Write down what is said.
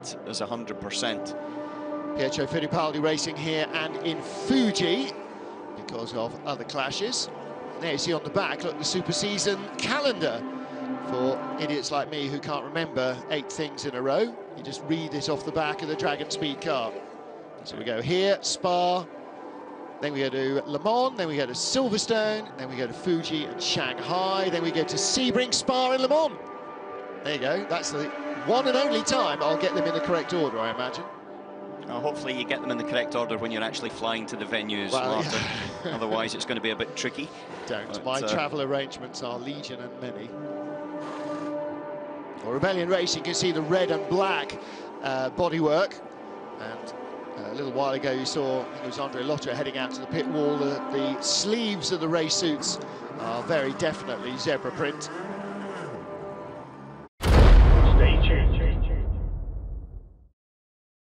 as 100%. Pietro Fittipaldi racing here and in Fuji because of other clashes. And there you see on the back, look, the Super Season calendar for idiots like me who can't remember 8 things in a row. You just read it off the back of the Dragon Speed car. So we go here, Spa, then we go to Le Mans, then we go to Silverstone, then we go to Fuji and Shanghai, then we go to Sebring, Spa and Le Mans. There you go, that's the one and only time I'll get them in the correct order, I imagine. Hopefully you get them in the correct order when you're actually flying to the venues, well, Martin. Yeah. Otherwise it's going to be a bit tricky. Don't. But, my travel arrangements are legion and many. For Rebellion Racing, you can see the red and black bodywork. And a little while ago you saw, I think it was Andre Lotto heading out to the pit wall. The sleeves of the race suits are very definitely zebra print.